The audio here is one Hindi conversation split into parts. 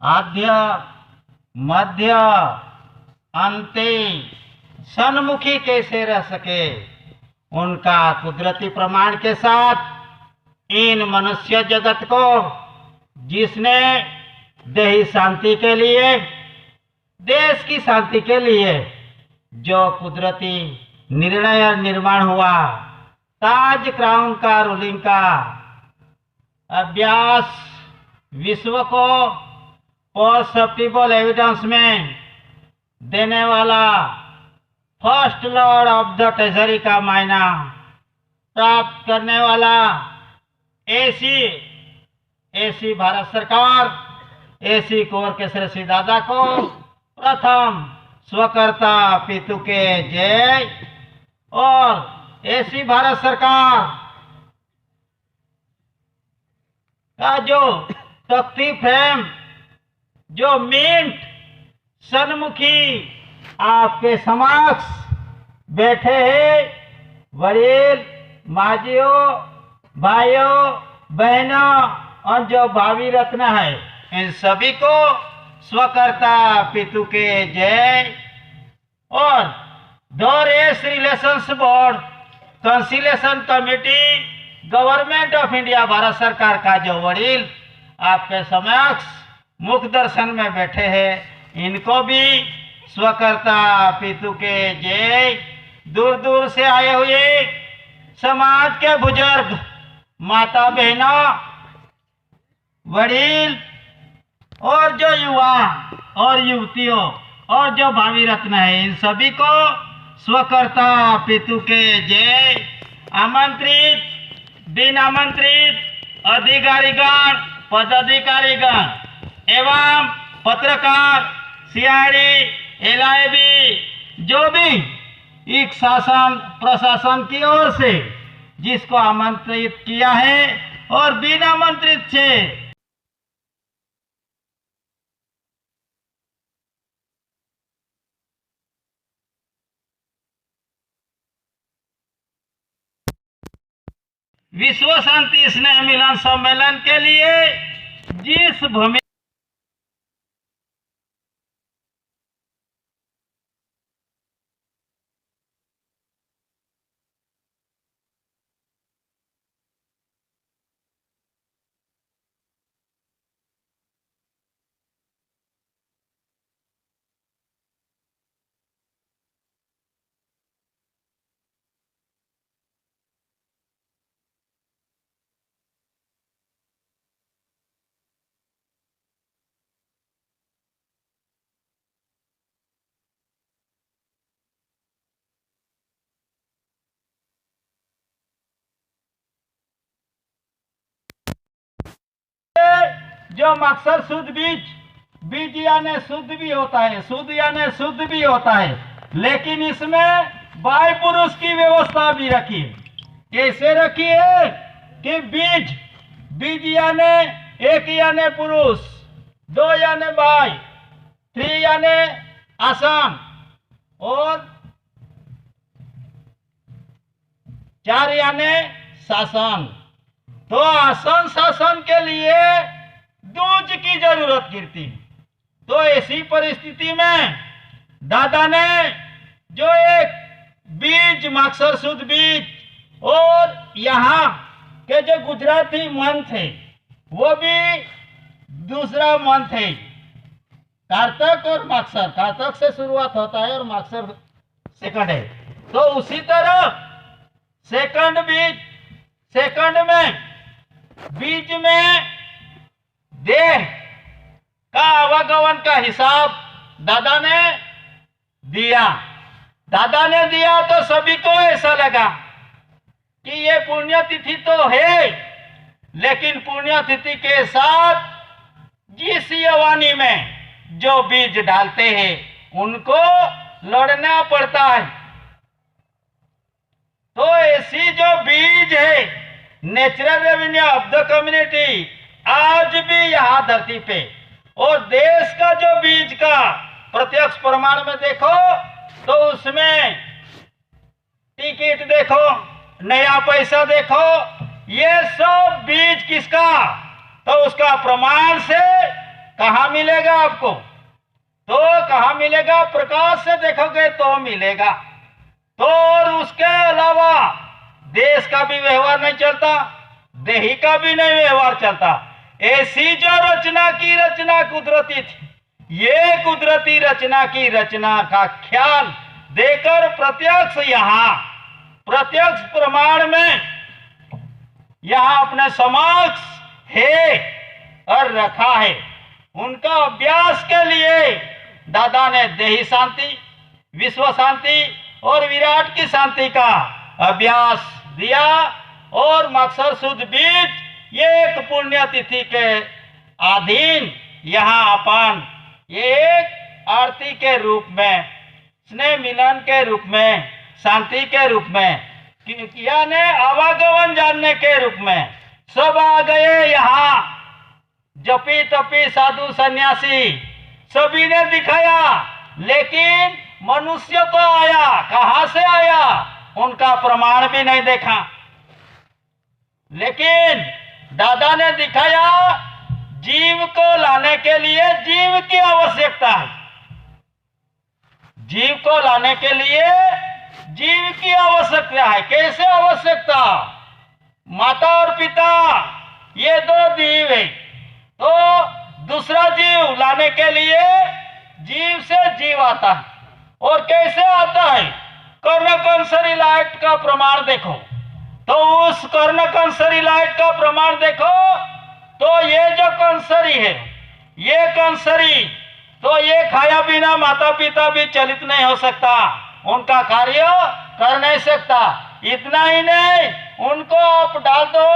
आद्य मध्य अंते सन्मुखी कैसे रह सके, उनका कुदरती प्रमाण के साथ इन मनुष्य जगत को जिसने देही शांति के लिए, देश की शांति के लिए जो कुदरती निर्णय और निर्माण हुआ, ताज क्राउन का रूलिंग का अभ्यास विश्व को परसेप्टिबल एविडेंस में देने वाला first Lord of the treasury का मायना प्राप्त करने वाला ऐसी भारत सरकार, ऐसी कोर केसरी दादा को प्रथम स्वकर्ता पितु के जय। और ऐसी भारत सरकार का जो तख्ती फ्रेम, जो मिंट सन्मुखी आपके समक्ष बैठे हैं, वरील माजियों, भाइयों, बहनों और जो भावी रत्न है, इन सभी को स्वकर्ता पितु के जय। और दो race relations board, conciliation committee, government of India, Bharat सरकार का जो वरील आपके समक्ष मुख दर्शन में बैठे हैं, इनको भी स्वकर्ता पितु के जय। दूर दूर से आए हुए समाज के बुजुर्ग, माता बहनों, वडील और जो युवा और युवतियों और जो भावी रत्न है, इन सभी को स्वकर्ता पितु के जय। आमंत्रित, बिन आमंत्रित अधिकारीगण, पदाधिकारीगण एवं पत्रकार, सीआईडी, एलआईबी, जो भी एक शासन प्रशासन की ओर से जिसको आमंत्रित किया है और बिन आमंत्रित से विश्व शांति स्नेह मिलन सम्मेलन के लिए जिस भूमि जो मकसद शुद्ध बीज, बीज यानी शुद्ध भी होता है, शुद्ध यानी शुद्ध भी होता है, लेकिन इसमें बाय पुरुष की व्यवस्था भी रखी है। कैसे रखी है कि बीज, बीज यानी एक यानी पुरुष, दो यानी बाय, थ्री यानी आसन और चार यानी शासन। तो आसन शासन के लिए दूज की जरूरत गिरती। तो ऐसी परिस्थिति में दादा ने जो एक बीज, मकसद शुद्ध बीज, और यहाँ के जो गुजराती मंथ है वो भी दूसरा मंथ है, कारतक और मकसद। कारतक से शुरुआत होता है और मकसद सेकंड है। तो उसी तरह सेकंड बीज, सेकंड में बीज में देह का आवागमन का हिसाब दादा ने दिया। दादा ने दिया तो सभी को ऐसा लगा कि ये पुण्यतिथि तो है, लेकिन पुण्यतिथि के साथ जिस यवानी में जो बीज डालते हैं उनको लड़ना पड़ता है। तो ऐसी जो बीज है, natural revenue of the community, आज भी यहाँ धरती पे, और देश का जो बीज का प्रत्यक्ष प्रमाण में देखो तो उसमें टिकट देखो, नया पैसा देखो, ये सब बीज किसका? तो उसका प्रमाण से कहाँ मिलेगा आपको? तो कहाँ मिलेगा? प्रकाश से देखोगे तो मिलेगा। तो और उसके अलावा देश का भी व्यवहार नहीं चलता, देही का भी नहीं व्यवहार चलता। ऐसी जो रचना की रचना कुदरती थी, ये कुदरती रचना की रचना का ख्याल देकर प्रत्यक्ष प्रमाण में यहाँ अपने समक्ष है और रखा है। उनका अभ्यास के लिए दादा ने देही शांति, विश्व शांति और विराट की शांति का अभ्यास दिया। और मकसद शुद्ध बीज ये एक पुण्यतिथि के अधीन यहाँ अपन ये एक आरती के रूप में, स्नेह मिलन के रूप में, शांति के रूप में, यानी आवागमन जानने के रूप में सब आ गए यहाँ। जपी तपी साधु सन्यासी सभी ने दिखाया, लेकिन मनुष्य तो आया, कहां से आया उनका प्रमाण भी नहीं देखा। लेकिन दादा ने दिखाया जीव को लाने के लिए जीव की आवश्यकता है। जीव को लाने के लिए जीव की आवश्यकता है। कैसे आवश्यकता? माता और पिता ये दो जीव है, तो दूसरा जीव लाने के लिए जीव से जीव आता है। और कैसे आता है? कर्णकंसरी लाइट का प्रमाण देखो, तो उस कर्णकंसरी लाइट का प्रमाण देखो, तो ये जो कंसरी है, ये कंसरी, तो ये खाया बिना माता पिता भी चलित नहीं हो सकता, उनका कार्य कर नहीं सकता। इतना ही नहीं, उनको आप डाल दो,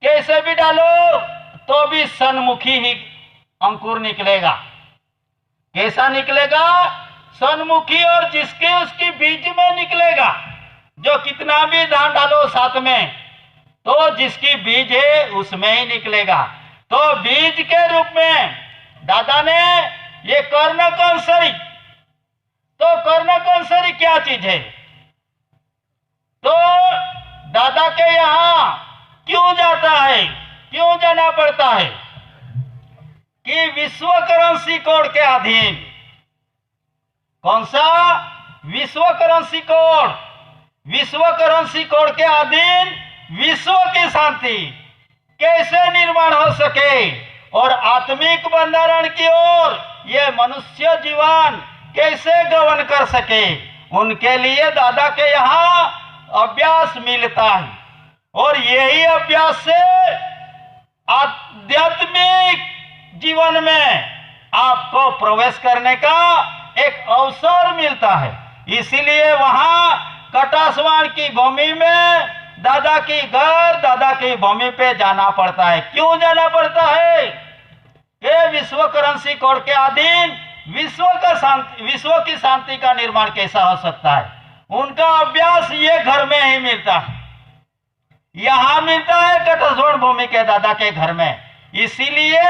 कैसे भी डालो तो भी सन्मुखी ही अंकुर निकलेगा। कैसा निकलेगा? सन्मुखी, और जिसके उसकी बीज में निकलेगा। जो कितना भी धान डालो साथ में, तो जिसकी बीज है उसमें ही निकलेगा। तो बीज के रूप में दादा ने ये कर्णकंसरी, तो कर्णकंसरी क्या चीज है? तो दादा के यहाँ क्यों जाता है, क्यों जाना पड़ता है? कि विश्व करेंसी कोड के अधीन। कौन सा? विश्व करेंसी कोड। विश्व करेंसी कोड के अधीन विश्व की शांति कैसे निर्माण हो सके और आत्मिक बंधारण की ओर ये मनुष्य जीवन कैसे गमन कर सके, उनके लिए दादा के यहाँ अभ्यास मिलता है। और यही अभ्यास से आध्यात्मिक जीवन में आपको प्रवेश करने का एक अवसर मिलता है। इसीलिए वहां कटासवाण की भूमि में दादा की घर, दादा की भूमि पे जाना पड़ता है। क्यों जाना पड़ता है? ये विश्व करेंसी कोड के अधीन विश्व की शांति का निर्माण कैसा हो सकता है? उनका अभ्यास ये घर में ही मिलता है, यहां मिलता है कटासवाण भूमि के दादा के घर में। इसीलिए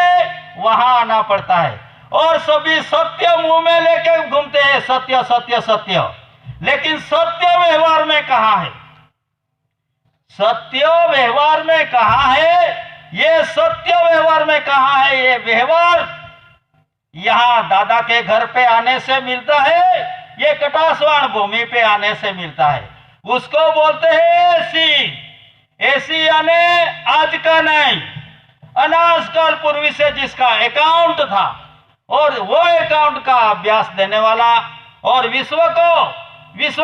वहां आना पड़ता है। और सभी सत्य मुंह में लेके घूमते हैं, सत्य सत्य सत्य, लेकिन सत्य व्यवहार में कहां है? सत्य व्यवहार में कहां है? ये सत्य व्यवहार में कहां है? ये व्यवहार यहां दादा के घर पे आने से मिलता है, ये कटासवाण भूमि पे आने से मिलता है। उसको बोलते हैं एसी। एसी यानी आज का नहीं, अनाज काल पूर्वी से जिसका अकाउंट था, और वो अकाउंट का अभ्यास देने वाला, और विश्व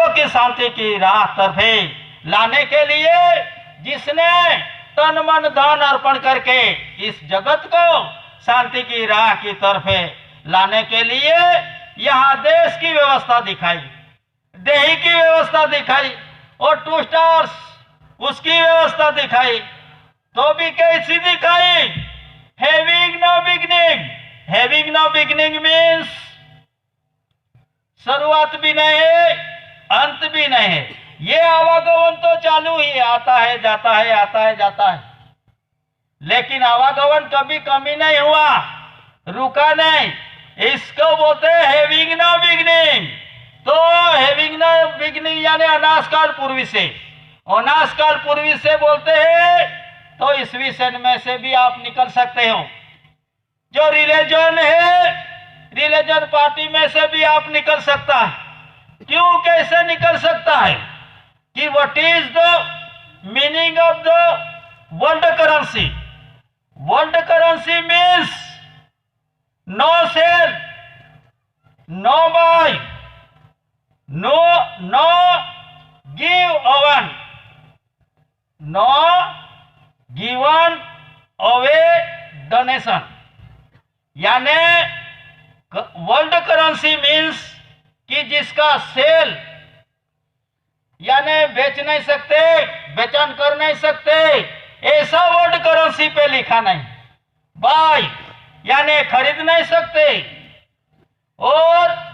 की शांति की राह तरफे लाने के लिए जिसने तन मन धन अर्पण करके इस जगत को शांति की राह की तरफे लाने के लिए यहाँ देश की व्यवस्था दिखाई, देही की व्यवस्था दिखाई, और टू स्टार्स उसकी व्यवस्था दिखाई। तो भी कैसी दिखाई? Having no beginning. Having no beginning means शुरुआत भी नहीं है, अंत भी नहीं है। ये आवागमन तो चालू ही, आता है जाता है, आता है जाता है, लेकिन आवागमन कभी कमी नहीं हुआ, रुका नहीं। इसको बोलते हैं हैविंग नो बिगिनिंग। तो हैविंग नो बिगिनिंग यानी अनाज काल पूर्वी से, अनाज काल पूर्वी से बोलते हैं, तो ईस्वी सन में से भी आप निकल सकते हो। जो रिलीजन है, रिलीजन पार्टी में से भी आप निकल सकता है। क्यों, कैसे निकल सकता है? कि what is the meaning of the world currency? World currency means no sale, no buy, no given, no given away donation. यानी वर्ल्ड करेंसी मीन्स कि जिसका सेल यानी बेच नहीं सकते, बेचन कर नहीं सकते, ऐसा वर्ल्ड करेंसी पे लिखा नहीं। बाय यानी खरीद नहीं सकते, और